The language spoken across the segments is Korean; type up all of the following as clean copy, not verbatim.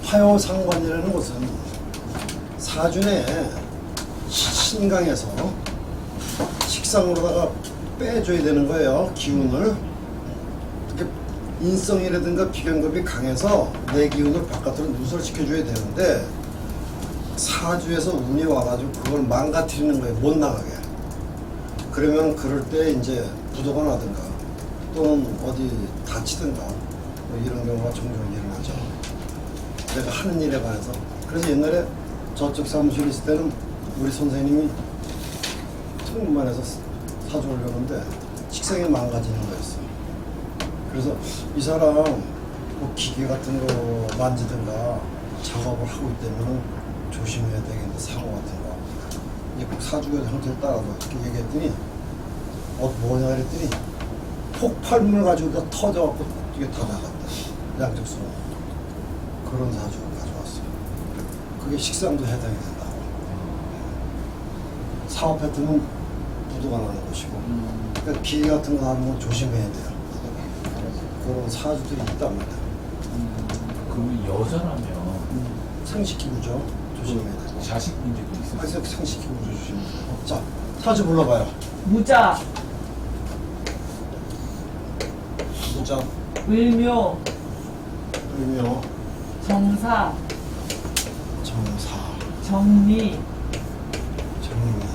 화요상관이라는 것은 사주내 신강에서 식상으로다가 빼줘야 되는 거예요. 기운을. 이렇게 인성이라든가 비견급이 강해서 내 기운을 바깥으로 누설시켜줘야 되는데 사주에서 운이 와가지고 그걸 망가뜨리는 거예요. 못 나가게. 그러면 그럴 때 이제 부도가 나든가 또는 어디 다치든가 뭐 이런 경우가 종종 일어나죠. 내가 하는 일에 관해서. 그래서 옛날에 저쪽 사무실에 있을 때는 우리 선생님이 천문만에서 사주 올려는데 식생이 망가지는 거였어. 그래서 이 사람 뭐 기계 같은 거 만지든가 작업을 하고 있다면 조심해야 되겠는데 사고 같은 거. 이제 꼭 사주가 형태를 따라서 이렇게 얘기했더니 뭐냐 그랬더니 폭발물 가지고 다 터져갖고 이게 다 나갔다. 양쪽 손. 그런 사주를 가져왔어요. 그게 식상도 해당이 된다고. 사업 패턴은 부도가 나는 것이고 그러니까 기계 같은 거 하는 건 조심해야 돼요. 그런 사주들이 있단 말이야. 그러면 여자라면 상식기구죠. 조심해야 돼요. 자식 문제도 있어요. 그래서 상식기구죠. 조심해야 돼요. 자, 사주 불러봐요. 무자, 무자, 을묘, 을묘, 정사, 정사, 정리, 정리.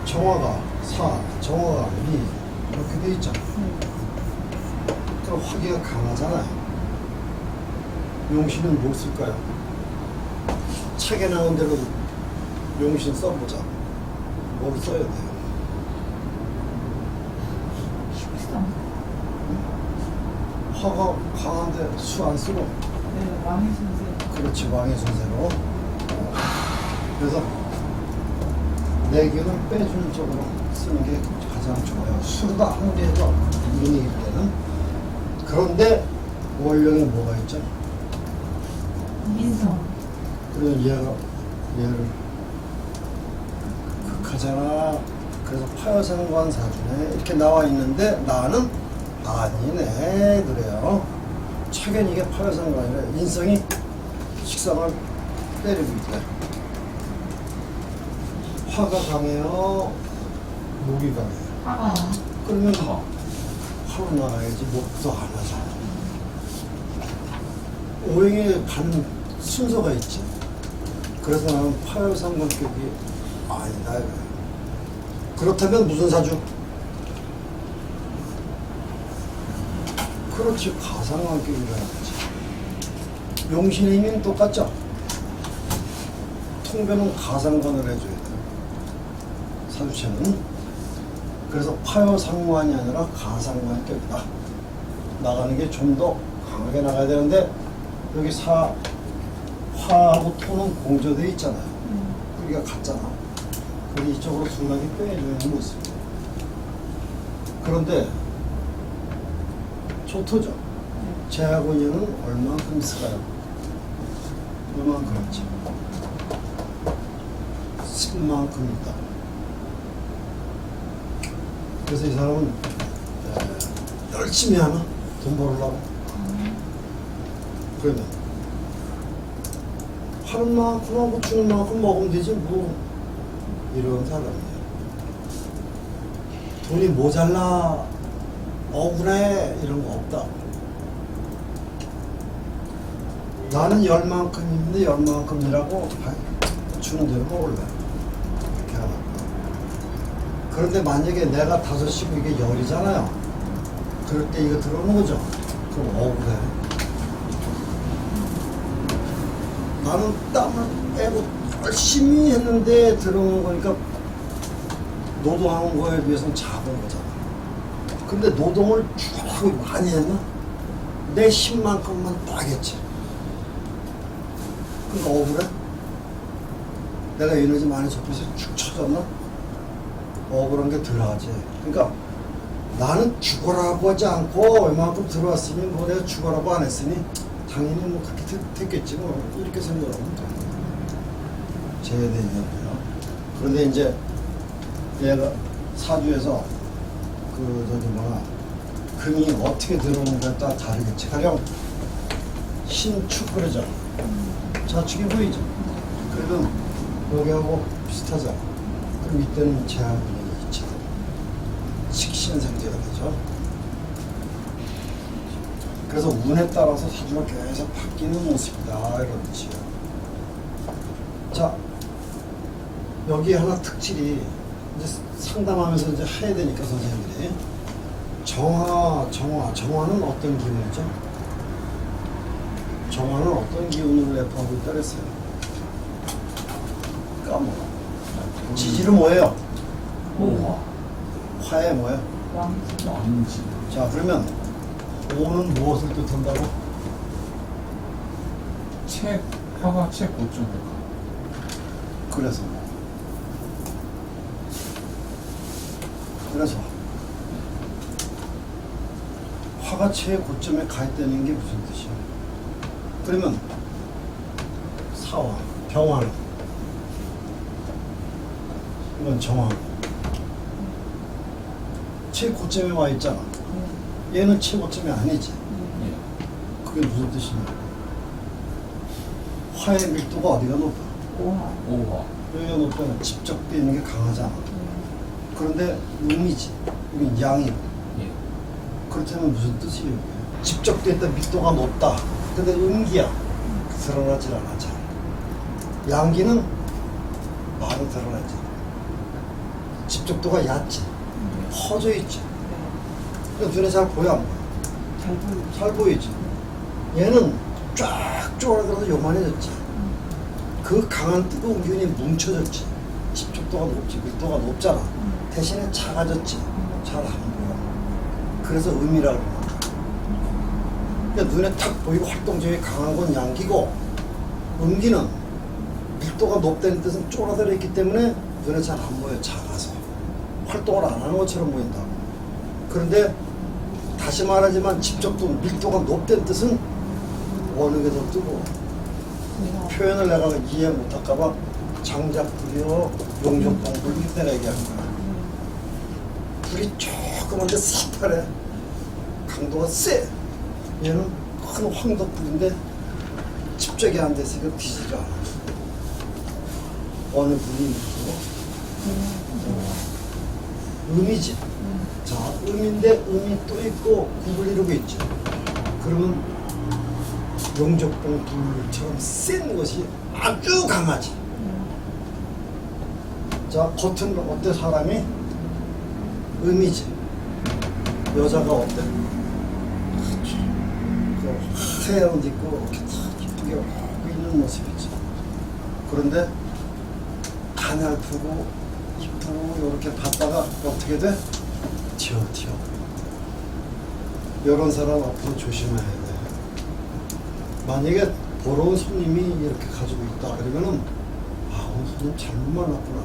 정화가 사, 정화가 미 이렇게 돼 있잖아. 그럼 화기가 강하잖아요. 용신은 뭘 쓸까요? 책에 나온 대로 용신 써보자. 뭘 써야 돼요? 식상. 화가 강한데 수 안 쓰고. 네, 왕의 선생. 그렇지, 왕의 순서로. 그래서 내기를 빼주는 쪽으로 쓰는 게 가장 좋아요. 수가 아무리 해도 운이 일 때는. 그런데 월령이 뭐가 있죠? 인성. 그러면 얘를 극하잖아. 그래서 파여상관 사주네 이렇게 나와 있는데 나는 아니네 그래요. 최근 이게 파여상관이라 인성이 식상을 때리고 있대. 화가 강해요. 목이 강해요. 화가. 그러면 화로 나가야지 목도 안 하잖아. 오행에 가는 순서가 있지. 그래서 나는 파열상관격이 아니다 이거야. 그렇다면 무슨 사주? 그렇지, 가상관격이라는 거지. 용신의 힘은 똑같죠? 통변은 가상관을 해줘야 돼. 사주체는. 그래서 파열상관이 아니라 가상관격이다. 나가는 게 좀 더 강하게 나가야 되는데 여기 화하고 토는 공조되어 있잖아요. 우리가 같잖아. 그래서 이쪽으로 순하게 빼주는 모습. 그런데 초토죠. 제하고 인연은 얼만큼 쓸까요? 얼만큼 있죠? 10만큼 있다. 그래서 이 사람은 열심히 하나? 돈 벌으려고? 그러면 하는 만큼 하고 주는 만큼 먹으면 되지 뭐. 이런 사람이에요. 돈이 모자라 억울해 이런 거 없다. 나는 열만큼 있는데 열만큼이라고 주는 대로 먹을래. 이렇게 하나. 그런데 만약에 내가 5시고 이게 열이잖아요. 그럴 때 이거 들어오는 거죠. 그럼 억울해. 나는 땀을 빼고 열심히 했는데 들어오는 거니까 노동하는 거에 비해서는 작은 거잖아. 근데 노동을 쭉 많이 했나? 내 10만큼만 따겠지. 그러니까 억울해? 내가 에너지 많이 접해서 축 쳐졌나? 억울한 게 들어가지. 그러니까 나는 죽어라고 하지 않고 웬만큼 들어왔으니 뭐 내가 죽어라고 안 했으니 당연히 뭐 그렇게 됐겠지 뭐 이렇게 생각하면 돼. 제외되냐고요. 그런데 이제 얘가 사주에서 그 저기 뭐야 금이 어떻게 들어오는가에 따라 다르겠지. 가령 신축 그러죠. 좌측이 보이죠. 그래도 여기하고 비슷하잖아. 그럼 이때는 제한분이 있죠. 식신생제가 되죠. 그래서 운에 따라서 사주가 계속 바뀌는 모습이다 이런 뜻이에요. 자, 여기 하나 특질이 이제 상담하면서 이제 해야 되니까 선생님들이 정화는 어떤 기운이죠? 정화는 어떤 기운을 내포하고 있다 그랬어요? 까먹어. 지지는 뭐예요? 오화. 화에 뭐예요? 왕지. 왕지. 자, 그러면 오는 무엇을 뜻한다고? 화가 최고점에 그래서 화가 최고점에 가 있다는 게 무슨 뜻이야? 그러면 사화, 병화는 이건 정화 최고점에 와 있잖아. 얘는 최고점이 아니지. 예. 그게 무슨 뜻이냐? 화의 밀도가 어디가 높아? 오화. 오화. 여기가 높다면 집적돼 있는 게 강하잖아. 그런데 음이지. 여기 양이. 예. 그렇다면 무슨 뜻이에요? 집적돼 있다 밀도가 높다. 근데 음기야. 드러나질 않아. 양기는 바로 드러나지. 집적도가 얕지. 퍼져 있지. 그러니까 눈에 잘 보여 안 보여? 잘 보이죠. 잘 보이지. 얘는 쫙 쪼그라들어서 요만해졌지. 그 강한 뜨거운 기운이 뭉쳐졌지. 집중도가 높지, 밀도가 높잖아. 대신에 작아졌지. 잘 안 보여. 그래서 음이라고 그러는 거야. 그러니까 눈에 탁 보이고 활동적이 강한 건 양기고, 음기는 밀도가 높다는 뜻은 쪼그라들어 있기 때문에 눈에 잘 안 보여. 작아서 활동을 안 하는 것처럼 보인다고. 그런데 다시 말하지만 집적도 밀도가 높다는 뜻은 어느 게 더 뜨거워. 표현을 내가 이해 못할까봐 장작불이요 용접봉불 이렇게 내가 얘기하는 거야. 불이 조그만데 새파래. 강도가 세. 얘는 큰 황덕불인데 집적이 안 돼서 뒤지가 않아. 어느 불이 있고 음이지. 자, 음인데 음이 또 있고 국을 이루고 있지. 그러면 용접봉 불처럼 센 것이 아주 강하지. 자, 겉은 어때? 사람이 음이지. 여자가 어때? 그 하얀 옷 입고 이렇게 탁 이쁘게 하고 있는 모습이지. 그런데 가냘프고 이쁘고 이렇게 봤다가 어떻게 돼? 튀어. 이런 사람 앞으로 조심해야 돼. 만약에 보러 온 손님이 이렇게 가지고 있다 그러면은 오늘 손님 잘못 만났구나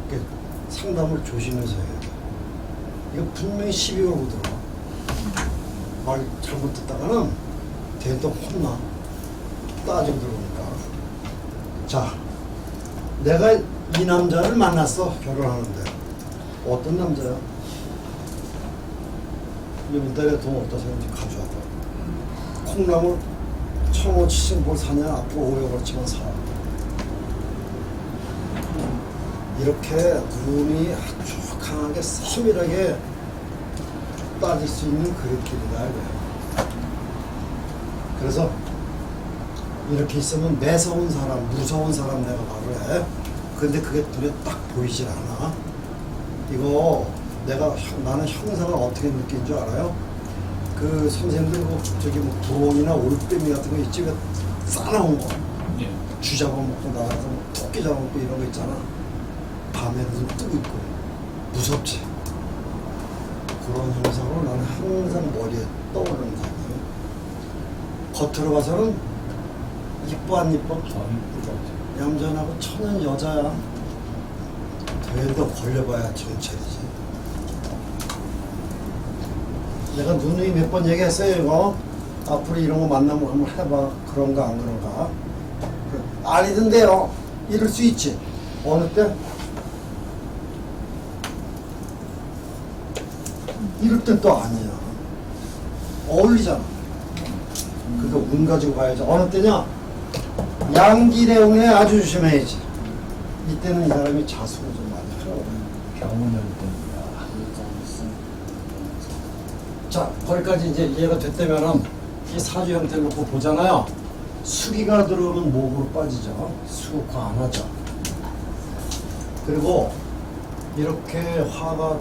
내가 상담을 조심해서 해야 돼. 이거 분명히 시비 걸고 들어와. 말 잘못 듣다가는 대통 혼나. 따지고 들어오니까. 자, 내가 이 남자를 만났어. 결혼하는데 어떤 남자야? 이번 달에 돈 어디다 사는지 가져와봐. 콩나물 1,500원씩 뭘 사냐? 앞으로 500원어치만 사. 이렇게 눈이 아주 강하게 세밀하게 따질 수 있는 그릇길이다 이거야. 그래서 이렇게 있으면 매서운 사람, 무서운 사람 내가 말을 해. 근데 그게 눈에 딱 보이질 않아. 이거 나는 형사가 어떻게 느낀 줄 알아요? 그 선생님들 저기 뭐 부엉이나 올빼미 같은 거 있지, 왜 싸나온 거 예. 쥐 잡아먹고 나가서 뭐 토끼 잡아먹고 이런 거 있잖아. 밤에는 좀 뜨고 있고 무섭지. 그런 형상으로 나는 항상 머리에 떠오르는 사람이에요. 겉으로 봐서는 이뻐 안 이뻐? 이쁘죠. 얌전하고 천연 여자야. 되도 걸려봐야 정찰이지. 내가 누누이 몇 번 얘기했어요 이거. 앞으로 이런 거 만나면 한번 해봐. 그런가 안 그런가. 아니던데요. 이럴 수 있지. 어느 때? 이럴 땐 또 아니야. 어울리잖아. 그러니까 운 가지고 가야지. 어느 때냐? 양기대운에 아주 조심해야지. 이때는 이 사람이 자수를 좀 많이 하고. 병원을 때문에. 자, 거기까지 이제 이해가 됐다면은 이 사주 형태를 놓고 보잖아요. 수기가 들어오면 목으로 빠지죠. 수국화 안 하죠. 그리고 이렇게 화가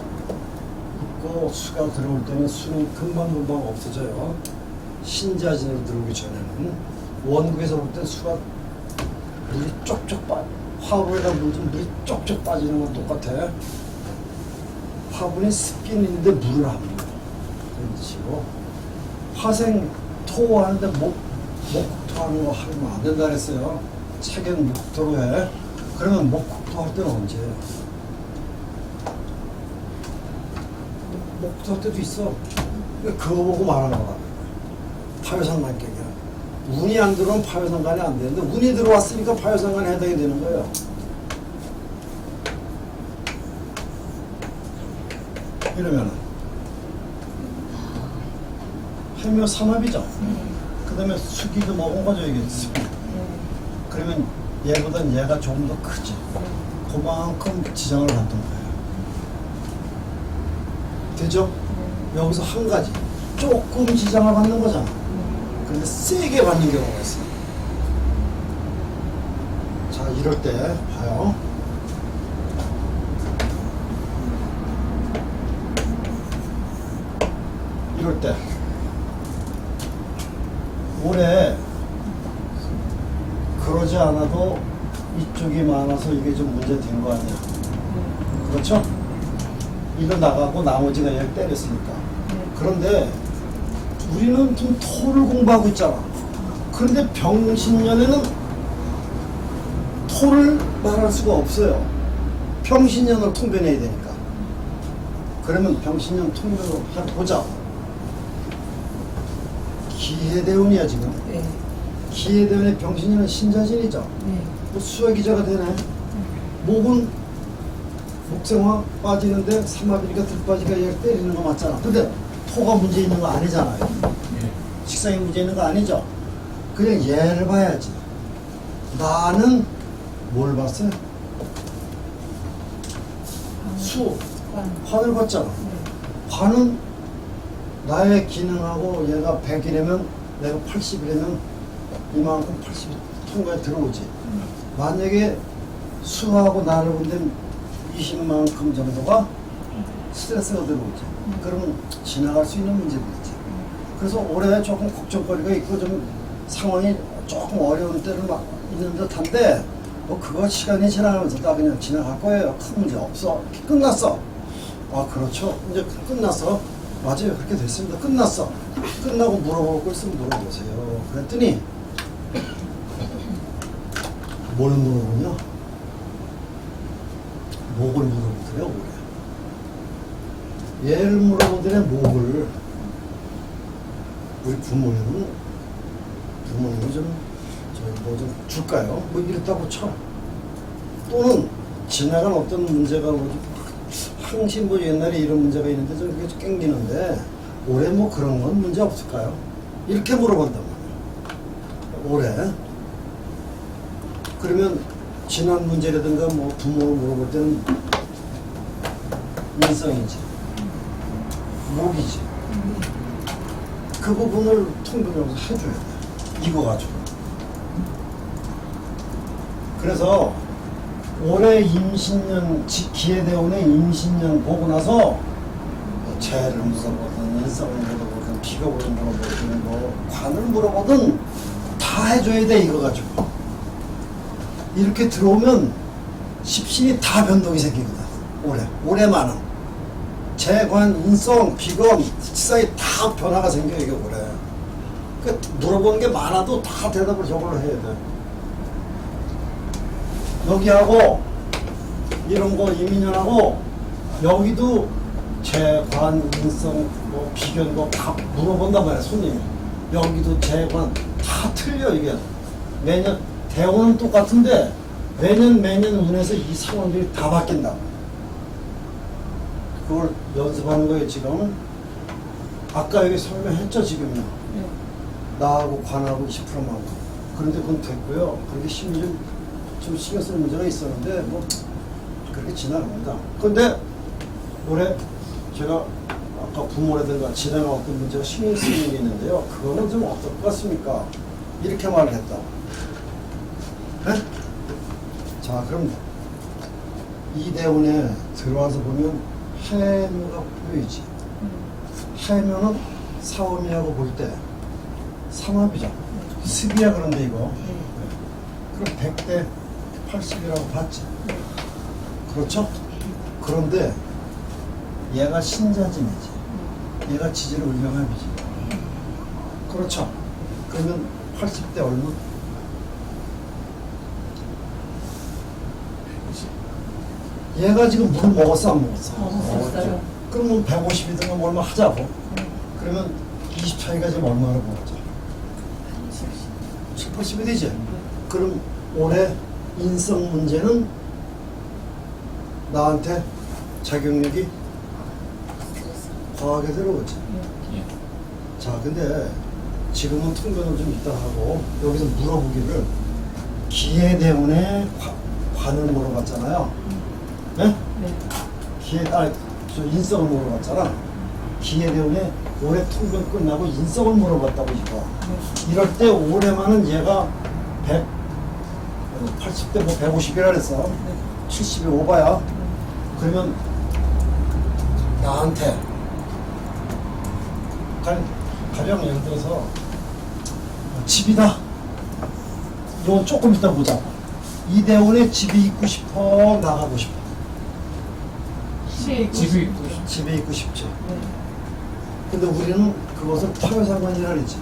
있고 수가 들어올 때는 수는 금방금방 없어져요. 신자진으로 들어오기 전에는 원국에서 볼 때 수가 물이 쪽쪽 화분에다 물이 쪽쪽 빠지는 건 똑같아. 화분에 습기는 있는데 물을 안 묻어. 그런 뜻이고 화생 토하는데 목토하는 거 하면 안 된다 그랬어요. 책엔 목토로 해. 그러면 목토 할 때는 언제예요? 목토 할 때도 있어. 그거 보고 말하는 거야. 파요상관격이야. 운이 안 들어오면 파요상관이 안 되는데 운이 들어왔으니까 파요상관에 해당이 되는 거예요. 이러면은 해묘 삼합이죠. 그 다음에 수기도 먹은 거죠, 이게 수기. 그러면 얘보단 얘가 조금 더 크지. 그만큼 지장을 받던 거예요. 되죠? 여기서 한 가지 조금 지장을 받는 거잖아. 근데 세게 받는 경우가 있어. 자, 이럴 때 봐요. 이럴 때 올해 그러지 않아도 이쪽이 많아서 이게 좀 문제된 거 아니야. 그렇죠? 이거 나가고 나머지가 얘를 때렸으니까. 그런데 우리는 좀 토를 공부하고 있잖아. 그런데 병신년에는 토를 말할 수가 없어요. 병신년을 통변해야 되니까. 그러면 병신년 통변으로 해보자. 기해대운이야 지금. 네. 기해대운의 병신년은 신자진이죠. 네. 뭐 수화기자가 되네. 목은 목생화 빠지는데 삼합이니까 들빠지가 얘를 때리는 거 맞잖아. 근데 토가 문제 있는 거 아니잖아요. 예. 식상이 문제 있는 거 아니죠. 그냥 얘를 봐야지. 나는 뭘 봤어요? 수, 화를 봤잖아. 화는 나의 기능하고 얘가 100이라면 내가 80이라면 이만큼 80이 통과에 들어오지. 만약에 수하고 나를 본데 20만큼 정도가 스트레스가 들어오지. 그러면 지나갈 수 있는 문제들이지. 그래서 올해 조금 걱정거리가 있고 좀 상황이 조금 어려운 때는 막 있는 듯한데 뭐 그거 시간이 지나가면서 다 그냥 지나갈 거예요. 큰 문제 없어. 끝났어. 아 그렇죠. 이제 끝났어. 맞아요. 그렇게 됐습니다. 끝났어. 끝나고 물어볼 거 있으면 물어보세요. 그랬더니 뭘 물어보냐? 목을 물어보더래요. 올해. 얘를 물어보더래. 목을. 우리 부모님이 좀 뭐 좀 줄까요? 뭐 이랬다고 쳐. 또는 지나간 어떤 문제가 뭐지? 항상 뭐 옛날에 이런 문제가 있는데 좀 그게 땡기는데 올해 뭐 그런 건 문제 없을까요? 이렇게 물어본단 말이에요. 올해. 그러면 지난 문제라든가 뭐 부모를 물어볼 때는 인성이지, 목이지. 그 부분을 통변하면서 해줘야 돼. 이거 가지고. 그래서 올해 임신년, 기해대운의 임신년 보고 나서 재를 물어보든 인성을 물어보든 비겁을 물어보든 뭐 관을 물어보든 다 해줘야 돼. 이거 가지고. 이렇게 들어오면 십신이 다 변동이 생기거든. 올해만은 재관, 인성, 비검, 직사에 다 변화가 생겨. 이게 올해. 그 물어보는 게 많아도 다 대답을 저걸로 해야 돼. 여기하고 이런 거 이민년하고 여기도 재관, 인성, 뭐 비견 거 다 물어본단 말이야. 손님이. 여기도 재관 다 틀려. 이게 매년 대원은 똑같은데 매년 운에서 이 상황들이 다 바뀐다. 그걸 연습하는 거예요 지금. 아까 여기 설명했죠 지금요. 네. 나하고 관하고 20%만. 그런데 그건 됐고요. 그렇게 심리 좀 신경 쓰는 문제가 있었는데 뭐 그렇게 지나갑니다. 그런데 올해 제가 아까 부모라든가 지나가 어떤 문제가 신경 쓰이는 게 있는데요. 그거는 좀 어떨 것 같습니까? 이렇게 말을 했다. 네? 자, 그럼 이대운에 들어와서 보면 해묘가 보이지. 해묘는 사오미하고 볼 때 삼합이죠. 습이야 그런데 이거. 그럼 100대 80이라고 봤지. 그렇죠? 그런데 얘가 신자진이지. 얘가 지지를 울명합이지. 그렇죠? 그러면 80대 얼마? 얘가 지금 물 먹었어 안 먹었어? 먹었어요. 그러면 150이든 얼마 하자고. 그러면 20 차이가 지금 얼마나 벌어져? 7, 80이 되지? 그럼 올해 인성 문제는 나한테 작용력이 과하게 들어오지. 예. 자, 근데 지금은 통변을 좀 이따 하고 여기서 물어보기를 기회대운에 관을 물어봤잖아요. 네? 네. 저 인성을 물어봤잖아. 기회대운에 올해 통변 끝나고 인성을 물어봤다고 이거. 이럴 때 올해만은 얘가 80대 뭐 150이라 그랬어. 70이 오바야. 그러면 나한테 가령 예를 들어서 집이다. 이건 조금 이따 보자. 이대원에 집이 있고 싶어, 나가고 싶어. 집이 있고 싶- 집에 있고 싶지. 네. 근데 우리는 그것을 타교상관이라 그러지.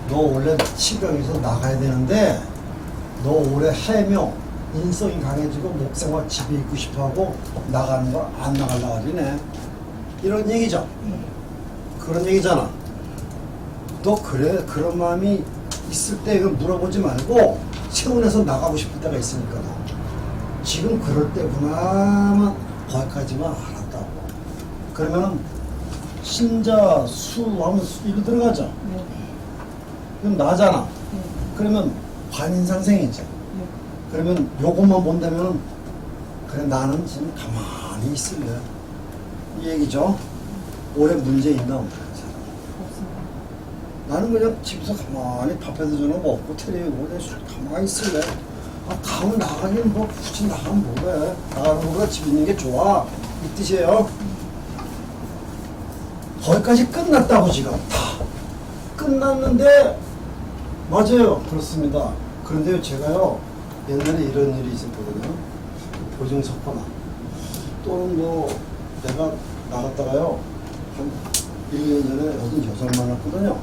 너 원래 치경에서 나가야 되는데 너 올해 해묘 인성이 강해지고 목생활 집에 있고 싶어하고 나가는 거 안 나가려고 하네. 이런 얘기죠. 그런 얘기잖아. 너 그래 그런 마음이 있을 때 이거 물어보지 말고 세운에서 나가고 싶을 때가 있으니까 너. 지금 그럴 때구나만 거기까지만 알았다고. 그러면은 신자 수 하면 이거 들어가죠. 네. 그럼 나잖아. 네. 그러면 관인상생이지. 네. 그러면 요것만 본다면 그래 나는 지금 가만히 있을래 이 얘기죠. 올해 문제 있나 없나? 없습니다. 나는 그냥 집에서 가만히 밥해서 주나 먹고 텔레비전 보고 가만히 있을래. 아 다음 나가긴 뭐 굳이 나가면 뭐해. 나가는 거보다 집 있는 게 좋아 이 뜻이에요. 거기까지 끝났다고 지금 다 끝났는데 맞아요. 그렇습니다. 그런데요 제가요 옛날에 이런 일이 있었거든요. 보증석거나 또는 뭐 내가 나갔다가요 한 1년 전에 어떤 여자를 만났거든요.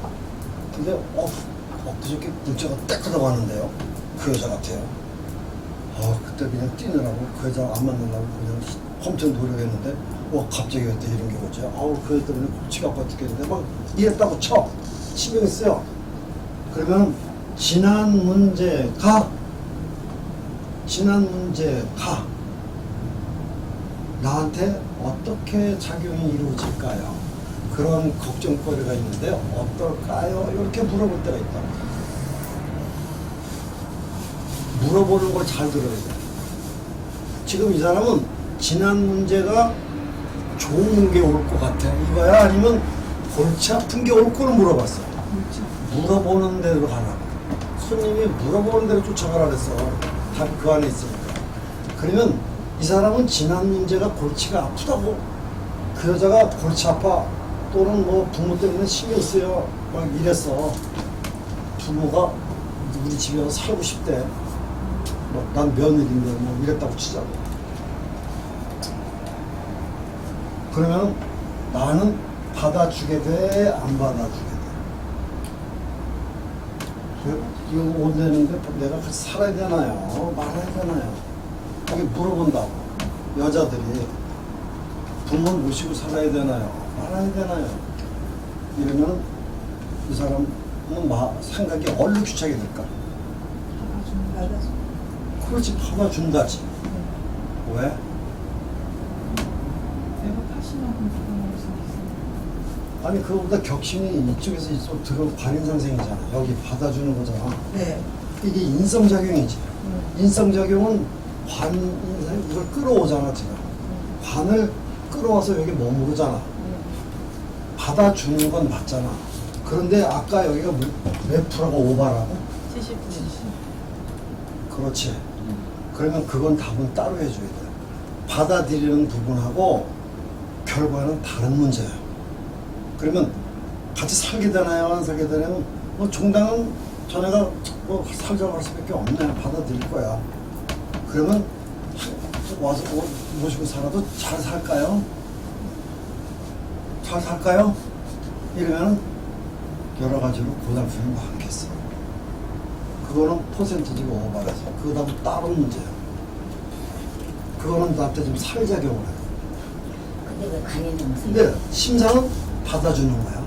근데 엊그저께 문자가 딱 들어가는데요. 그 여자 같아요. 그때 그냥 뛰느라고 그 여자 안 만나려고 그냥 엄청 노력했는데 갑자기 왜 이런 게 오지? 그 여 때문에 골치가 아파 죽겠는데 막 이랬다고 쳐. 신경이 쓰여. 그러면 지난 문제가 나한테 어떻게 작용이 이루어질까요? 그런 걱정거리가 있는데요. 어떨까요? 이렇게 물어볼 때가 있다고. 물어보는 걸 잘 들어야 돼. 지금 이 사람은 지난 문제가 좋은 게 올 것 같아. 이거야? 아니면 골치 아픈 게 올 거를 물어봤어. 그렇죠. 물어보는 대로 가라고. 손님이 물어보는 대로 쫓아가라 그랬어. 답이 그 안에 있으니까. 그러면 이 사람은 지난 문제가 골치가 아프다고. 그 여자가 골치 아파. 또는 뭐 부모 때문에 신경 쓰여. 막 이랬어. 부모가 우리 집에 와서 살고 싶대. 뭐 난 며느리인데 뭐 이랬다고 치자고. 그러면 나는 받아주게 돼? 안 받아주게 돼? 이거 온다는데 내가 같이 살아야 되나요? 말아야 되나요? 이게 물어본다고. 여자들이 부모 모시고 살아야 되나요? 말아야 되나요? 이러면 이 사람은 생각이 얼른 귀찮게 될까? 받아줍니다. 그렇지, 받아준다지. 네. 왜? 내가 80만큼 부담할 수 있습니다. 아니 그거보다 격심이 이쪽에서 이쪽 들어 관인상생이잖아. 여기 받아주는 거잖아. 네. 이게 인성작용이지. 인성작용은 관인상 이걸 끌어오잖아 지금. 관을 끌어와서 여기 머무르잖아. 받아주는 건 맞잖아. 그런데 아까 여기가 몇 프로가 오바라고? 70. 그렇지. 그러면 그건 답은 따로 해줘야 돼. 받아들이는 부분하고 결과는 다른 문제예요. 그러면 같이 살게 되나요? 안 살게 되나요? 뭐 종당은 자네가 뭐 살자고 할 수밖에 없네. 받아들일 거야. 그러면 와서 모시고 살아도 잘 살까요? 잘 살까요? 이러면 여러 가지로 고달픔이 많겠어. 그거는 퍼센티지가 오버해서 그거 다음 다른 문제야. 그거는 나한테 좀 살작용을 해. 근데 왜 관인상생? 근데 심상은 받아주는 거야.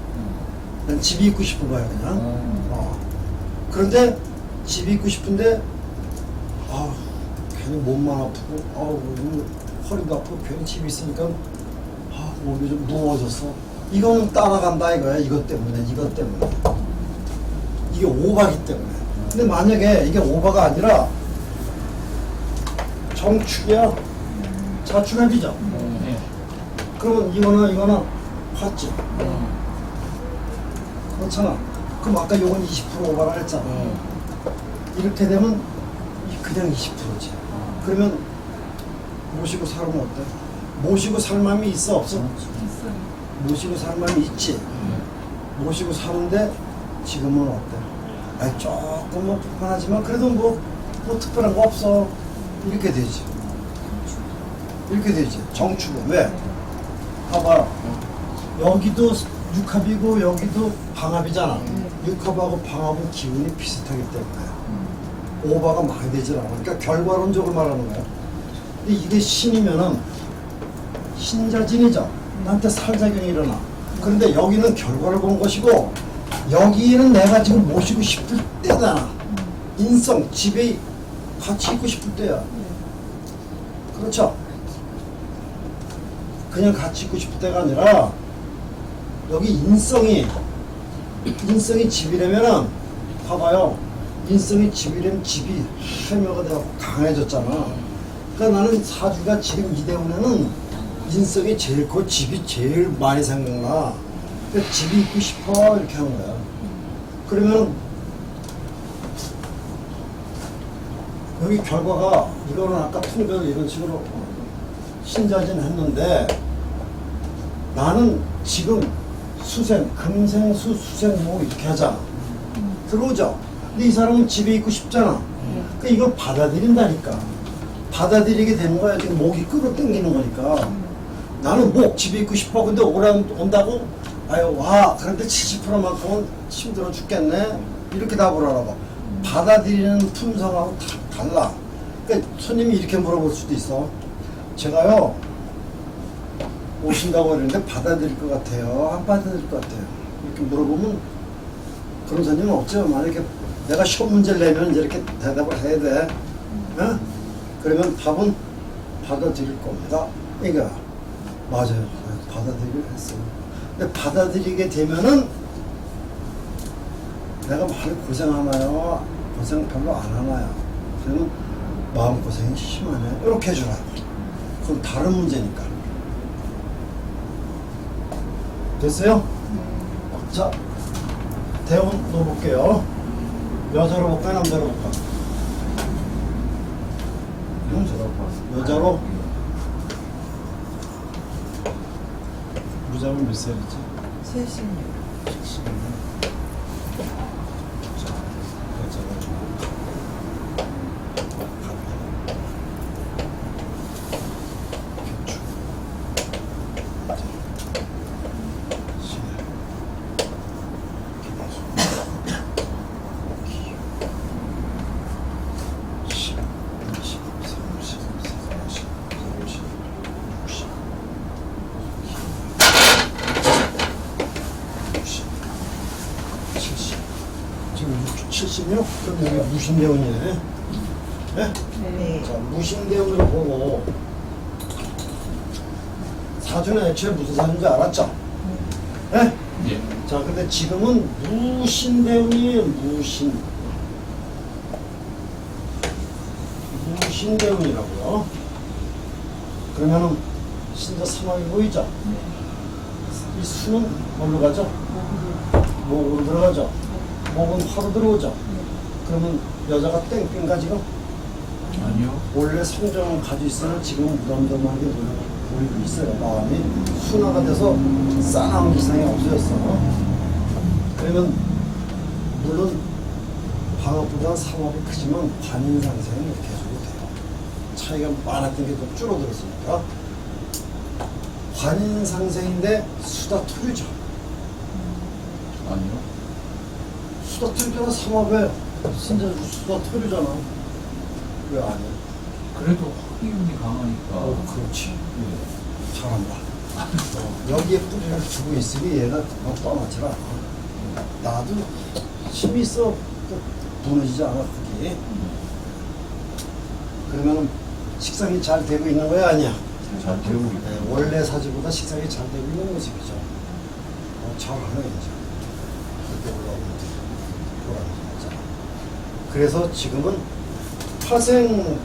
난 집이 있고 싶은 거야 그냥. 그런데 집이 있고 싶은데 아 괜히 몸만 아프고 허리도 아프고 괜히 집이 있으니까 몸이 좀 무거워졌어. 이거는 따라간다 이거야. 이것 때문에 이게 오바기 때문에. 근데 만약에 이게 오바가 아니라 정축이야. 자축합이죠. 네. 그러면 이거나 봤지. 그렇잖아. 그럼 아까 요건 20% 오바라 했잖아. 이렇게 되면 그냥 20%지. 그러면 모시고 살면 어때? 모시고 살 마음이 있어 없어? 있어요. 모시고 살 마음이 있지. 모시고 사는데 지금은 어때? 아니 조금 뭐 불편하지만 그래도 뭐 특별한 거 없어. 이렇게 되지. 이렇게 되지. 정축은 왜? 봐봐. 여기도 육합이고 여기도 방합이잖아. 육합하고 방합은 기운이 비슷하기 때문에 오바가 많이 되질 않아. 그러니까 결과론적으로 말하는 거야. 근데 이게 신이면은 신자진이죠. 나한테 살작용이 일어나. 그런데 여기는 결과를 본 것이고 여기는 내가 지금 모시고 싶을 때잖아. 인성, 집에 같이 있고 싶을 때야. 그렇죠? 그냥 같이 있고 싶을 때가 아니라 여기 인성이 집이라면은 봐봐요. 인성이 집이라면 집이 해묘가 되고 강해졌잖아. 그러니까 나는 사주가 지금 이대운에는 인성이 제일 커. 집이 제일 많이 생각나. 그러니까 집이 있고 싶어 이렇게 하는 거야. 그러면 여기 결과가 이거는 아까 통배로 이런 식으로 신자진 했는데 나는 지금 수생, 금생수, 수생모 이렇게 하잖아. 들어오죠? 근데 이 사람은 집에 있고 싶잖아. 그러니까 이걸 받아들인다니까. 받아들이게 되는 거야. 지금 목이 끌어당기는 거니까. 나는 목 집에 있고 싶어. 근데 온다고? 아유 와. 그런데 70%만큼은 힘들어 죽겠네. 이렇게 답을 하라고. 받아들이는 품성하고 다 달라. 그러니까 손님이 이렇게 물어볼 수도 있어. 제가요 오신다고 그러는데 받아들일 것 같아요. 안 받아들일 것 같아요. 이렇게 물어보면 그런 손님은 없죠. 만약에 내가 시험 문제를 내면 이제 이렇게 대답을 해야 돼. 어? 그러면 답은 받아들일 겁니다. 그러니까 맞아요. 받아들이기로 했어요. 근데 받아들이게 되면은 내가 많이 고생하나요? 고생 별로 안 하나요? 그러면 마음고생이 심하네. 이렇게 해주라고. 그건 다른 문제니까. 됐어요? 자, 대운 넣어볼게요. 여자로 볼까요? 남자로 볼까? 여자로? 무자면 몇 살이지? 76. 자, 여자로 개축. 지금 70요? 그럼 여기 무신대운이네. 네? 네. 자, 무신대운으로 보고 사주는 애초에 무슨 사주인지 알았죠? 네? 자, 근데 지금은 무신대운이에요. 무신대운이라고요. 그러면은 신자 삼합이 보이죠? 이 수는 뭘로 가죠? 목으로 들어가죠. 목은 화로 들어오죠. 그러면 여자가 땡땡가 지금? 아니요. 원래 성정은 가지고 있으나 지금 무덤덤하게 보이고 있어요. 마음이 순화가 돼서 싸나운 기상이 없어졌어. 그러면 물론 방업보다 삼업이 크지만 관인상생은 이렇게 해줘도 돼요. 차이가 많았던 게 좀 줄어들었으니까. 관인상생인데 수다투류죠. 아니요. 수다투류잖아. 삼업에 신자 수다투류잖아. 왜 아니야? 그래도 화기운이 강하니까. 그렇지. 예. 잘한다. 여기에 뿌리를 주고 있으니 얘가 떠나질 않아. 나도 힘이 있어. 또 무너지지 않아, 그게. 그러면 식상이 잘 되고 있는 거야, 아니야? 잘 되고 있고. 네, 원래 사주보다 식상이 잘 되고 있는 모습이죠. 잘하네, 이제. 그렇게 올라오면 돼. 그래서 지금은 화생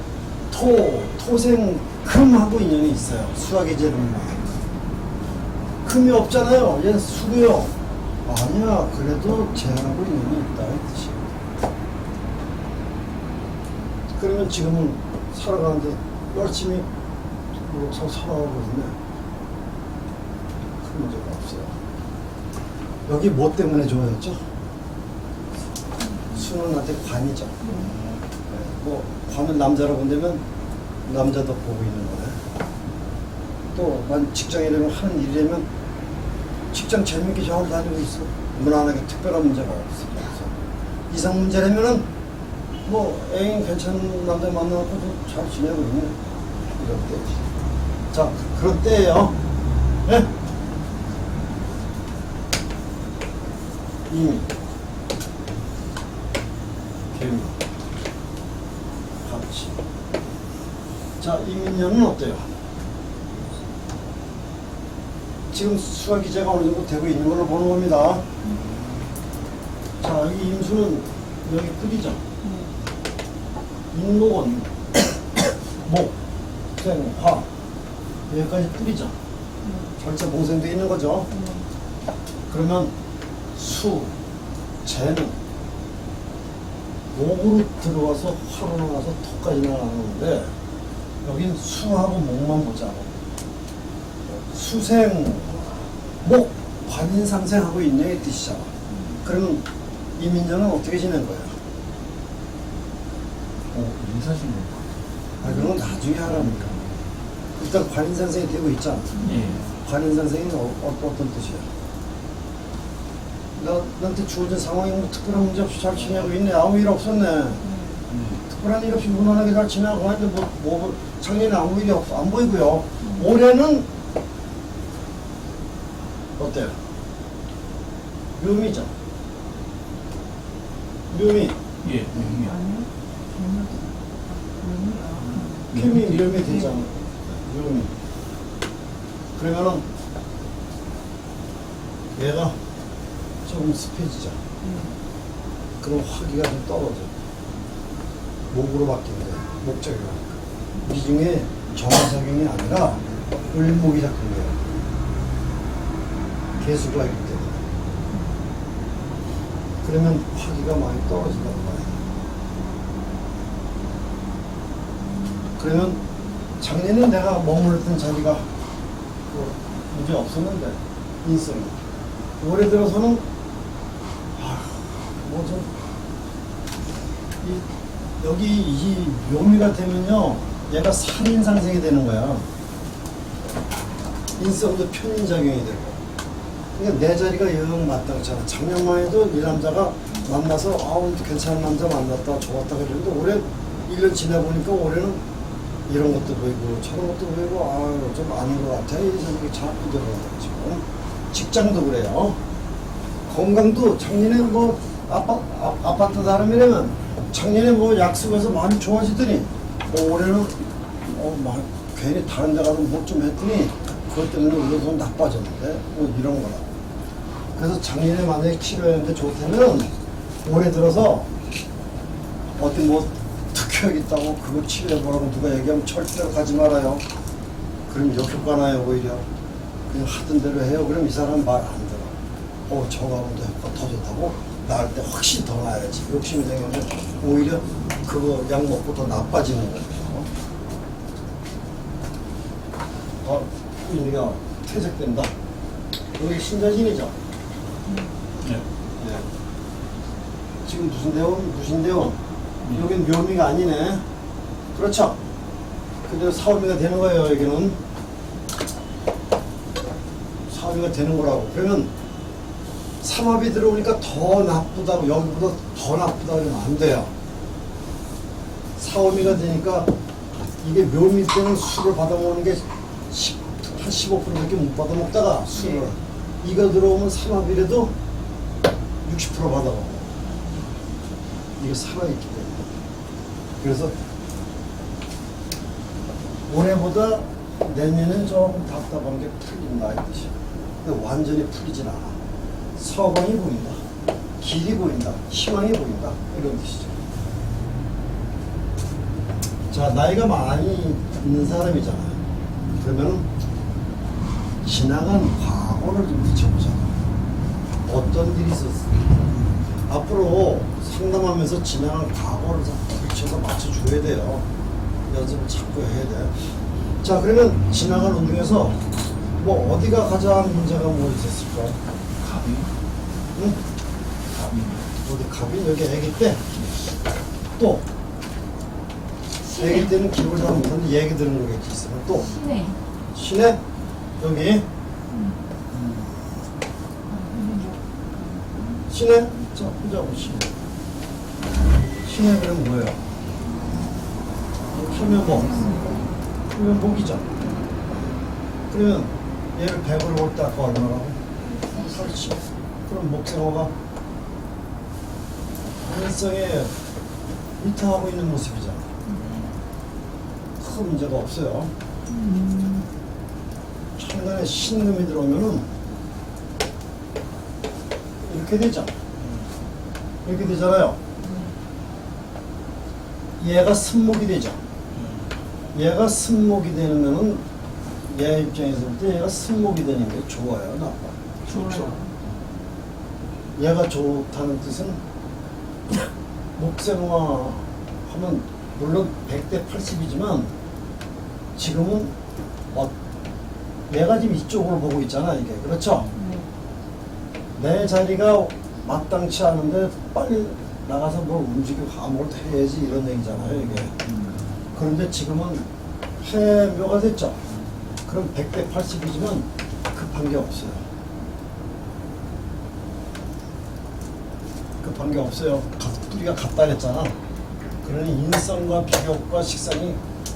토생 금하고 인연이 있어요. 수학의 재능만. 금이 없잖아요. 얘는 수고요. 아니야. 그래도 재하고 인연이 있다 이 뜻이에요. 그러면 지금은 살아가는데 열심히 살아가고 있네. 큰 문제가 없어요. 여기 뭐 때문에 좋아졌죠? 수는 나한테 관이죠. 뭐 관을 남자로 본다면 남자도 보고 있는 거네. 또 만 직장이라면 하는 일이라면 직장 재밌게 잘 다니고 있어. 무난하게 특별한 문제가 없어. 그래서 이상 문제라면은 뭐 애인 괜찮은 남자 만나고 좀 잘 지내고 있네. 이럴 때지. 자, 그럴 때예요. 예? 이미 개미 같이. 자, 이민년은 어때요? 지금 수화 기제가 어느 정도 되고 있는 걸로 보는 겁니다. 자, 이 임수는 여기 끝이죠. 인목은 목, 생, 화 여기까지 뿌리죠. 절차 봉생되어 있는 거죠. 그러면 수, 재는 목으로 들어와서 화로 나가서 토까지 나가는데 여긴 수하고 목만 보자. 수생, 목, 관인상생하고 있네 이 뜻이잖아. 그러면 이민자는 어떻게 지낸 거야? 인사신문. 그런 건 나중에 하라니까. 일단 관인상생이 되고 있잖아. 예. 관인상생이 어떤 뜻이야? 나한테 주어진 상황이 뭐 특별한 문제 없이 잘 지내고 있네. 아무 일 없었네. 특별한 일 없이 무난하게 잘 지내고 하는데 뭐 작년에 아무 일이 안 보이고요. 올해는 어때요? 묘미죠. 묘미. 예. 묘미. 아니요. 묘미 되잖아. 묘미. 그러면은 얘가 조금 습해지죠. 그럼 화기가 좀 떨어져. 목으로 바뀌는데 목적이가 미중에 정화작용이 아니라 을목이 잡힌 거예요. 개수가 있기 때문에. 그러면 화기가 많이 떨어진다고 봐요. 그러면 작년에 내가 머물렀던 자리가 뭐 문제 없었는데 인성이 올해 들어서는 여기 이 묘미가 되면요 얘가 살인상생이 되는 거야. 인성도 편인작용이 되고. 그러니까 내 자리가 영 맞다 그랬잖아. 작년만 해도 이 남자가 만나서 괜찮은 남자 만났다 좋았다 그랬는데 올해 1년 지나보니까 올해는 이런 것도 보이고 저런 것도 보이고 좀 아닌 것 같아. 이 생각이 자꾸 들어요. 지금 직장도 그래요. 건강도 작년에 뭐 아파트 사람이라면 작년에 뭐 약속해서 많이 좋아지더니 올해는 괜히 다른 데 가서 뭐 좀 했더니 그것 때문에 오히려 더 나빠졌는데 뭐 이런 거라고. 그래서 작년에 만약에 치료했는데 좋다면 올해 들어서 어디 뭐 특효약 있다고 그거 치료해보라고 누가 얘기하면 절대로 가지 말아요. 그럼 역효과 나요 오히려. 그냥 하던 대로 해요. 그럼 이 사람 말 안 들어. 저거 하면 더 효과 더 좋다고 나을 때 확실히 더 나아야지. 욕심이 생기면 오히려 그거 약 먹고 더 나빠지는 거예요. 우리가 퇴색된다. 여기 신자진이죠? 네. 네. 지금 무슨 대원? 무슨 대원? 여긴 묘미가 아니네. 그렇죠? 근데 사오미가 되는 거예요, 여기는. 사오미가 되는 거라고. 그러면 삼합이 들어오니까 더 나쁘다고, 여기보다 더 나쁘다고 그러면 안 돼요. 사오미가 되니까 이게 묘미 때는 술을 받아먹는 게 한 15%밖에 못 받아먹다가 술을. 이거 들어오면 삼합이라도 60% 받아먹어. 이게 살아있기 때문에. 그래서 올해보다 내년은 조금 답답한 게 풀린다 이 뜻이야. 근데 완전히 풀리진 않아. 서방이 보인다. 길이 보인다. 희망이 보인다. 이런 뜻이죠. 자, 나이가 많이 있는 사람이잖아. 그러면 지나간 과거를 좀 비춰보자. 어떤 일이 있었어? 앞으로 상담하면서 지나간 과거를 비춰서 맞춰줘야 돼요. 연습을 자꾸 해야 돼. 자, 그러면 지나간 운동에서 뭐 어디가 가장 문제가 뭐 있었을까? 갑이? 응? 갑이. 어디 갑이 여기 애기 때 또 애기 때는 기록을 잘 못하는데 얘기 들은 거겠지 있으면 또 신의. 시내 여기 시내 자 보자고 시내 시내 그러면 뭐예요? 표면 목이죠. 그러면 얘를 100으로 볼 때 아까 얼마라고? 80. 그럼 목생어가 인성에 위탁하고 있는 모습이잖아. 큰 문제가 없어요. 천간에 신금이 들어오면은 이렇게 되죠. 이렇게 되잖아요. 얘가 승목이 되죠. 얘가 승목이 되면은 얘 입장에서 볼 때 얘가 승목이 되는 게 좋아요, 나빠? 좋아요. 얘가 좋다는 뜻은 목생화 하면 물론 100대 80이지만 지금은 얘가 지금 이쪽으로 보고 있잖아, 이게. 그렇죠? 내 자리가 마땅치 않은데 빨리 나가서 뭘 움직이고 아무것도 해야지 이런 얘기잖아요, 이게. 그런데 지금은 해묘가 됐죠. 그럼 100대 80이지만 급한 게 없어요. 급한 게 없어요. 뿌리가 같다 그랬잖아. 그러니 인성과 비교과 식상이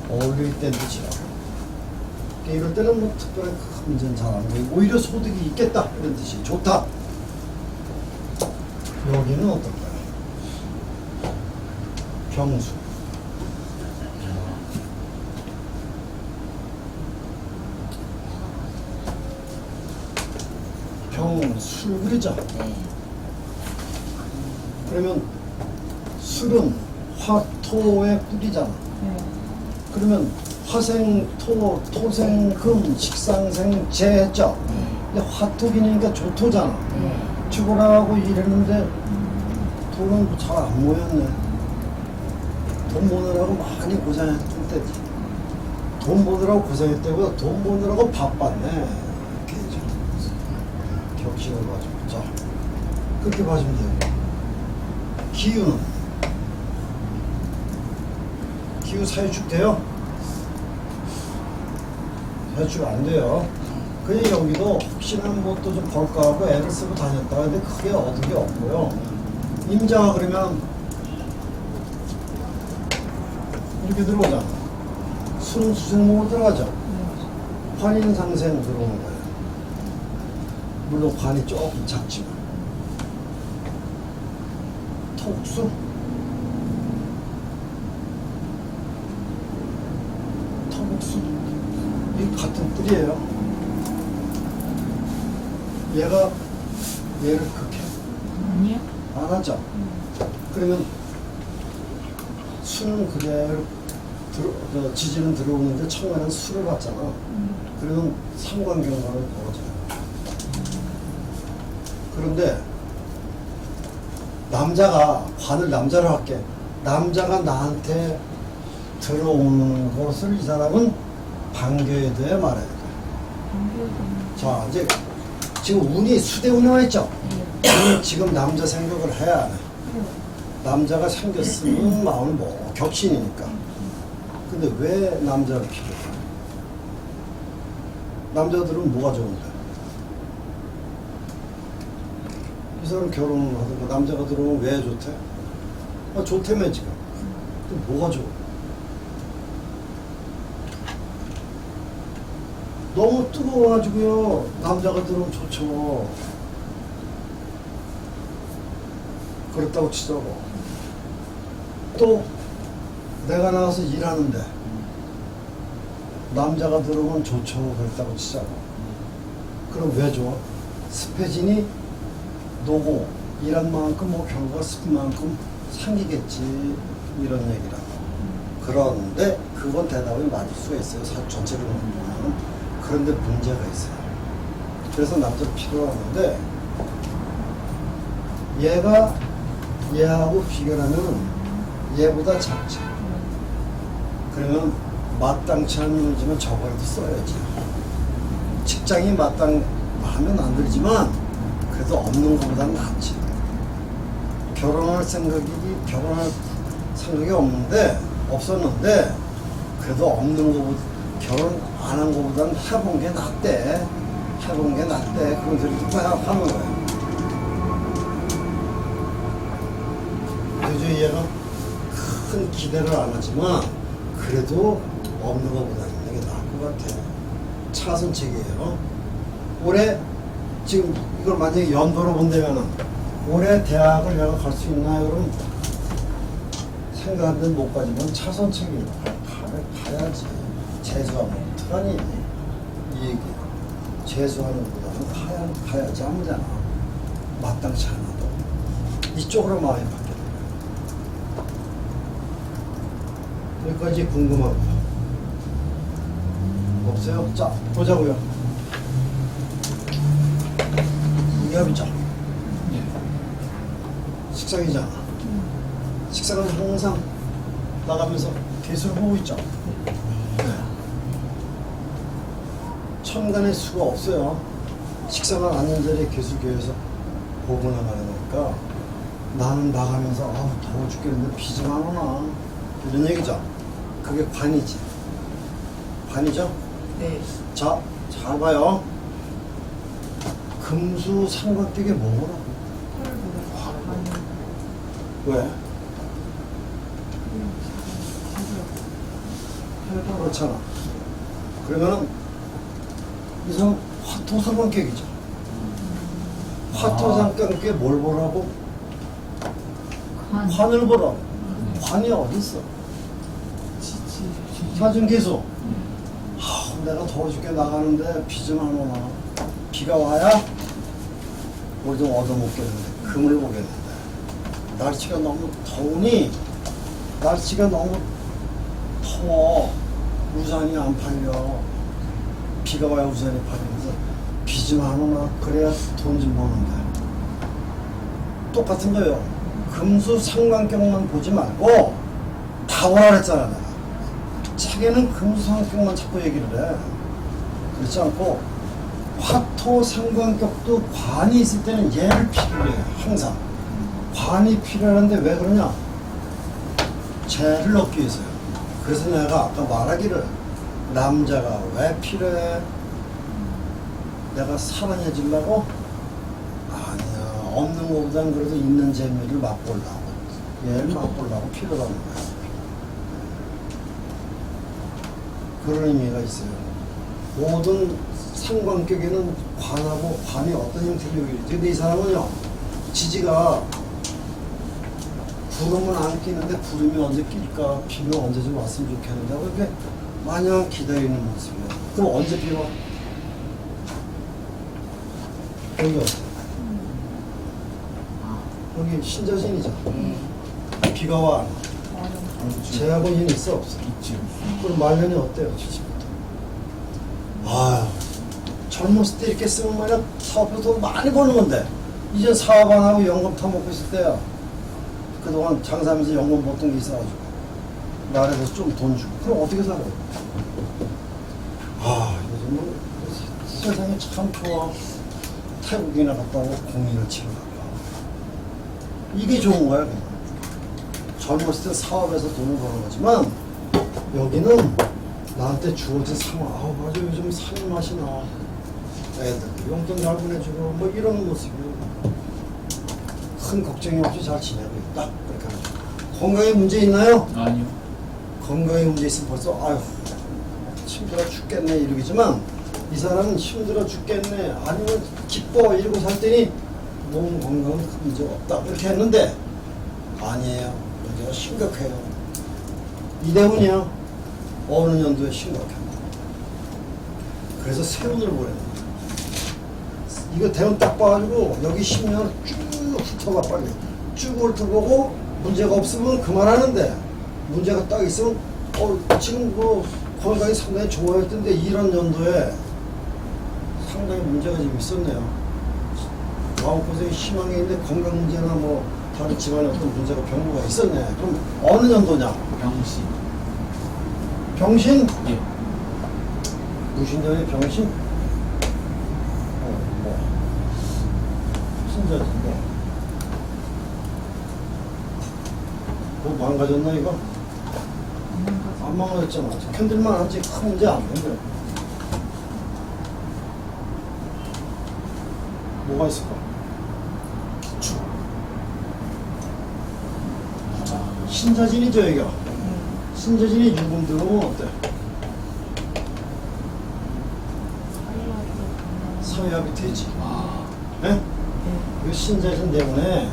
어울릴 때는 뜻이라고. 이럴 때는 뭐 특별히 큰 문제는 잘 안 보이고 오히려 소득이 있겠다 이런 뜻이 좋다. 여기는 어떨까요? 병수. 병술 그러죠? 그러면 술은 화토의 뿌리잖아. 그러면 화생토, 토생금, 식상생, 재 했죠? 근데 화토기니까 조토잖아. 죽어나가고 이랬는데 돈은 잘 안 모였네. 돈 버느라고 많이 고생했을 때지. 돈 버느라고 고생했다고보다 돈 버느라고 바빴네. 이렇게 격식을 가지고. 자, 그렇게 봐주면 돼요. 기운은? 기운 사유축 돼요? 사유축 안 돼요. 그냥 여기도 혹시나 뭐 또 좀 벌까 하고 애를 쓰고 다녔다. 근데 크게 얻은 게 없고요. 임자가 그러면 이렇게 들어오잖아. 술은 수생목으로 들어가죠. 관인상생 들어오는 거예요. 물론 관이 조금 작지만. 톡수? 토목수? 이 같은 뿔이에요. 얘가 얘를 극해? 아니요. 안 하죠? 그러면 수는 그대로 지지는 들어오는데 처음에는 수를 받잖아. 그러면 상관경관을 벌어져요. 그런데 남자가 관을 남자로 할게. 남자가 나한테 들어오는 것을 이 사람은 반겨야 돼, 말아야 돼. 자, 이제 지금 운이 수대운에 와 있죠? 운이 지금 남자 생각을 해야 안 해. 남자가 생겼으면 마음을 뭐 격신이니까. 근데 왜 남자를 필요해? 남자들은 뭐가 좋은데? 이 사람 결혼을 하든가 남자가 들어오면 왜 좋대? 아, 좋다며 지금. 근데 뭐가 좋아? 너무 뜨거워가지고요. 남자가 들어오면 좋죠. 그렇다고 치자고. 또 내가 나가서 일하는데 남자가 들어오면 좋죠. 그렇다고 치자고. 그럼 왜 좋아? 스페진이 노고 일한 만큼 뭐 결과가 스푼 만큼 생기겠지. 이런 얘기라. 그런데 그건 대답이 맞을 수가 있어요. 전체적으로 보면. 그런데 문제가 있어요. 그래서 남자가 필요하는데 얘가 얘하고 비교하면 얘보다 작지. 그러면 마땅치 않은 요즘은 저거라도 써야지. 직장이 마땅하면 안 되지만 그래도 없는 것보다는 낫지. 결혼할 생각이 없었는데 그래도 없는 것보다 결혼 안 한 것보다는 해본 게 낫대. 그런 소리 듣고 하는 거예요. 그래서 얘가 큰 기대를 안 하지만 그래도 없는 것보다 있는 게 나을 것 같아. 차선책이에요. 올해 지금 이걸 만약에 연도로 본다면은 올해 대학을 내가 갈 수 있나요? 그럼 생각한 데는 못 가지만 차선책이에요. 가야지. 재수하면 어떡하니? 이 얘기. 재수하는 것보다는 가야지 하면잖아. 마땅치 않아도. 이쪽으로 마음이 바뀌어. 여기까지 궁금한 거 없어요? 자, 보자고요. 이합이죠? 예. 식상이잖아. 식상은 항상 나가면서 개수를 보고 있죠? 네. 천간의 수가 없어요. 식상은 앉는 자리에 개수교에서 보고 나가는 거니까 나는 나가면서 더워 죽겠는데 비 좀 안 오나 이런 얘기죠. 그게 관이지. 관이죠? 네. 자, 잘 봐요. 금수 삼각대게 뭐라고? 왜? 그렇잖아. 그러면은 이 사람 화토삼각격이죠. 화토삼각격에 뭘 보라고? 관을 보라고. 관이 어디 있어? 사중개수. 내가 더워 죽게 나가는데 비 좀 안 오나. 비가 와야 뭘 좀 얻어먹겠는데 금을 보겠는데 날씨가 너무 더우니 날씨가 너무 더워. 우산이 안 팔려. 비가 와야 우산이 팔리면서 비 좀 안 오나. 그래야 돈 좀 버는데. 똑같은 거예요. 금수 상관격만 보지 말고 다 오라 그랬잖아 내가. 책에는 금수 상관격만 자꾸 얘기를 해. 그렇지 않고 화토 상관격도 관이 있을 때는 얘를 필요로 해요. 항상 관이 필요한데 왜 그러냐? 재를 얻기 위해서요. 그래서 내가 아까 말하기를 남자가 왜 필요해? 내가 사랑해주려고? 아니야. 없는 것보단 그래도 있는 재미를 맛보려고. 얘를 맛보려고 필요하는 거야. 그런 의미가 있어요. 모든 상관격에는 관하고 관이 어떤 형태로 여기지. 근데 이 사람은요, 지지가 구름은 안 끼는데 구름이 언제 낄까? 비가 언제 좀 왔으면 좋겠는데 그렇게 마냥 기다리는 모습이에요. 그럼 언제 비가 와? 여기 어때? 여기 신자진이죠. 예. 비가 와. 맞아. 제하고 인연 있어 없어? 있지. 그럼 말년이 어때요? 70부터. 아, 젊었을 때 이렇게 쓰면 말이야 사업도 돈 많이 버는 건데 이제 사업 안 하고 연금 타먹고 있을 때야. 그동안 장사하면서 연금 벌던 게 있어가지고 나라에서 좀 돈 주고 그럼 어떻게 살아요? 아, 요즘은 세상이 참 좋아. 태국이나 갔다 오고 공인을 치러 가고 이게 좋은 거야 그냥. 젊었을 때 사업에서 돈을 버는 거지만 여기는 나한테 주어진 상황. 아우 맞아 요즘 살 맛이 나. 애들 용돈 잘 보내주고 뭐 이런 모습이요. 큰 걱정이 없이 잘 지내고 있다. 그렇게 하죠. 건강에 문제 있나요? 아니요. 건강에 문제 있으면 벌써 아유 힘들어 죽겠네 이러겠지만 이 사람은 힘들어 죽겠네 아니면 기뻐 이러고 살 때니 몸 건강은 큰 문제 없다 이렇게 했는데 아니에요. 문제가 심각해요. 이 때문이야. 어느 년도에 심각합니다. 그래서 세운을 보내는 거예요. 이거 대운 딱 봐가지고 여기 10년을 쭉 훑어봐 빨리. 쭉 훑어보고 문제가 없으면 그만하는데 문제가 딱 있으면 지금 뭐 건강이 상당히 좋아할 텐데 이런 연도에 상당히 문제가 지금 있었네요. 마음고생이 심한 게 있는데 건강 문제나 뭐 다른 집안에 어떤 문제가 병고가 있었네. 그럼 어느 연도냐? 병신. 병신? 예. 무신년의 병신? 뭐 신자인데 뭐 망가졌나 이거? 안 망가졌잖아. 캔들만 하지 큰 문제 안 된대. 뭐가 있을까? 기축. 신자진이죠 여기가. 신자진이 유금 들어오면 어때? 사회화 밑에 있지. 아. 예? 그 신자신 때문에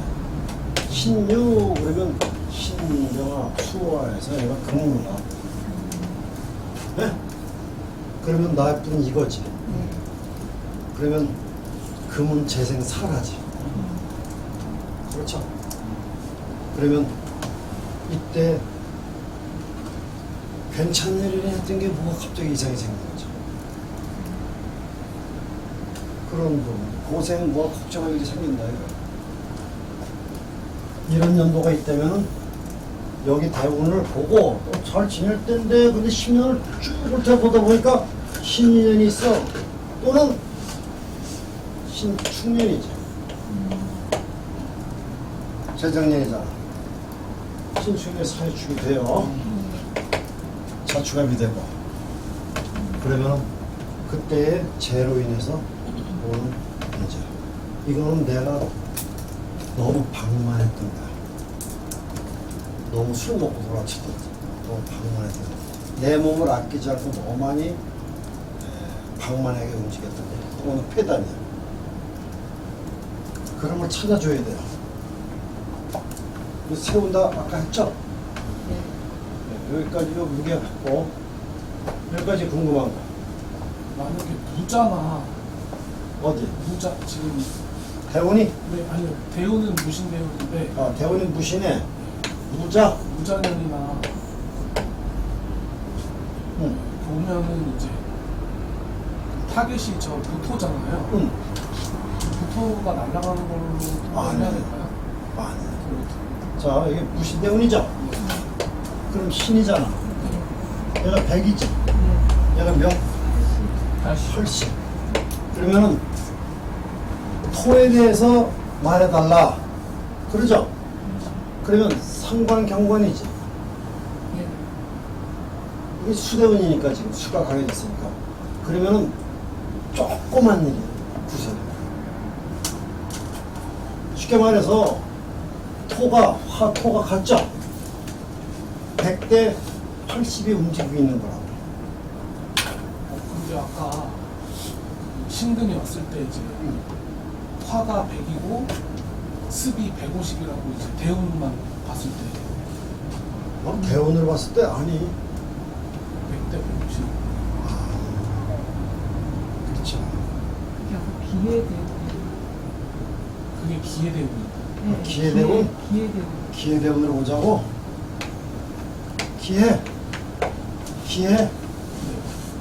신유 그러면 신명화 수화해서 얘가 금운이다. 예? 그러면 나쁜 이거지. 그러면 금운 재생 사라지. 그렇죠? 그러면 이때 괜찮은 일을 했던 게 뭐가 갑자기 이상이 생긴 거죠. 그런 부분, 고생, 뭐 걱정할 일이 생긴다 이거. 이런 연도가 있다면 여기 대운을 보고 또 잘 지낼 때인데 근데 10년을 쭉 훑어보다 보니까 신인연이 있어. 또는 신축년이죠. 재작년이잖아. 신축년이 사회축이 돼요. 자축합이 되고. 그러면 그때의 죄로 인해서 오는 문제. 이거는 내가 너무 방만했던 거야. 너무 술 먹고 돌아쳤던 너무 방만했던 거야. 내 몸을 아끼지 않고 너무 많이 방만하게 움직였던 거야. 그거는 폐단이야. 그런 걸 찾아줘야 돼요. 그래서 세운다 아까 했죠? 네, 여기까지 요 무게 갖고 여기까지 궁금한 거. 만약에 무자나 어디? 무자 지금 대운이? 네 아니요 대우는 무신 대우인데 대운이 무신에 무자? 무자년이나 응. 보면은 이제 타겟이 저 부토잖아요. 응. 부토가 날아가는 걸로 아, 해야 네. 될까요? 아니. 자, 이게 무신 대운이죠? 그럼 신이잖아. 얘가 100이지. 얘가 몇? 80. 그러면은 토에 대해서 말해달라. 그러죠? 그러면 상관경관이지. 예. 이게 수대운이니까 지금 수가 강해졌으니까. 그러면은 조그만 일이야. 구슬. 쉽게 말해서 화토가 같죠? 100대 80이 움직이고 있는 거라고. 근데 아까 신금이 왔을 때 이제 화가 100이고 습이 150이라고 이제 대운만 봤을 때 대운을 봤을 때 아니. 100대 150. 그렇죠. 그게 기회 되고 그게 기회 대운이다. 네. 기회대운? 기회대운. 기회대운으로 보자고.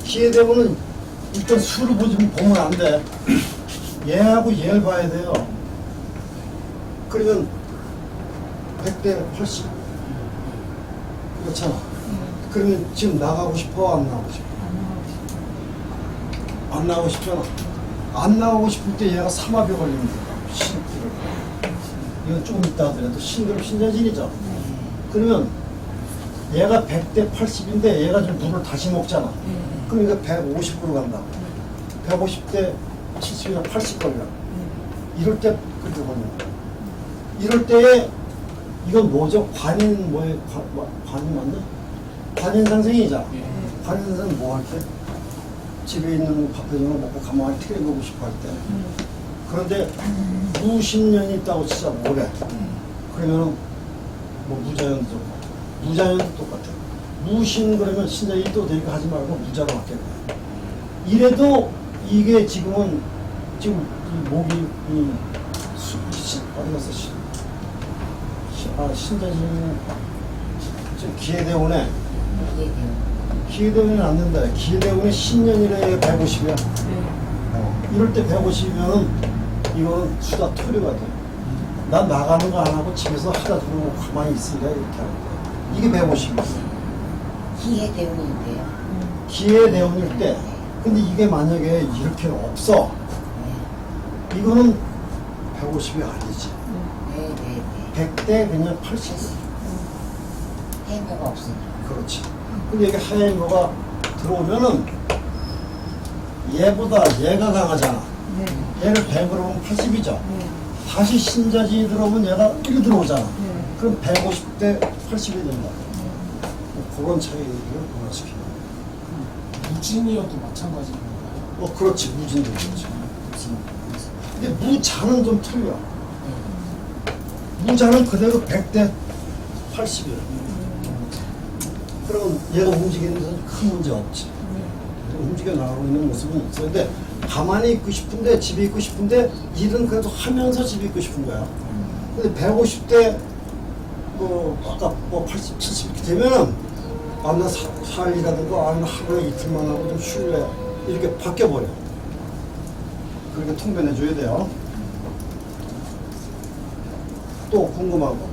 기회대운은 일단 수를 보면 안 돼. 얘하고 얘를 봐야 돼요. 그러면 100대 80. 그렇잖아. 그러면 지금 나가고 싶어, 안 나가고 싶어? 안 나가고 싶잖아. 안 나가고 싶을 때 얘가 삼합이 걸리면 돼. 신기를. 이건 조금 있다 하더라도 신기로 신자진이죠. 그러면 얘가 100대 80인데 얘가 좀 물을 다시 먹잖아. 그럼 이거 150으로 간다고. 150대 70이나 80 걸려. 이럴 때 그렇게 걸리는 거야. 이럴 때에 이건 뭐죠? 관인 뭐에 관인 맞나? 관인 상승이잖아. 관인 상승은 뭐 할 때? 집에 있는 밥 해주는 거 먹고 가만히 틀어보고 싶어 할 때. 그런데 무신년이 있다고 치자 뭐래? 그러면은 뭐 무자연도 좋고 무자연도 똑같아. 무신 그러면 신자 일도 되니까 하지 말고 무자로 바뀌는 거야. 이래도 이게 지금은 지금 이 목이 어디 갔어? 신자진 지금 기회대운에 기회대운이 안 된다. 기회대운이 신년이래 150이야. 이럴 때 150이면은 이거는 수다 토류가 돼. 난 나가는 거 안 하고 집에서 하다 들어오고 가만히 있으니까 이렇게 하는데 이게 150이야. 기회대운인데요. 기회대운일 때 근데 이게 만약에 이렇게 없어 이거는 150이 아니지. 네네네. 100대 그냥 80. 행거가 없으니까. 그렇지. 근데 여기 하얀 거가 들어오면은 얘보다 얘가 강하잖아. 얘를 100으로 보면 80이죠. 다시 신자진이 들어오면 얘가 1 들어오잖아. 그럼 150대 80이 된다. 뭐 그런 차이를 변화시키는 거야. 무진이어도 마찬가지인 건가요? 그렇지. 무진도 그렇지. 근데 무자는 좀 틀려. 무자는 그대로 100대 80이야. 그러면 얘가 움직이는 데서는 큰 문제 없지. 움직여 나가고 있는 모습은 있어. 근데 가만히 있고 싶은데, 집에 있고 싶은데, 일은 그래도 하면서 집에 있고 싶은 거야. 근데 150대, 아까 80, 70 이렇게 되면은, 나 4일이라든가, 아니면 하루에 이틀만 하고 좀 쉴래. 이렇게 바뀌어버려. 그렇게 통변해줘야 돼요. 또 궁금한 거.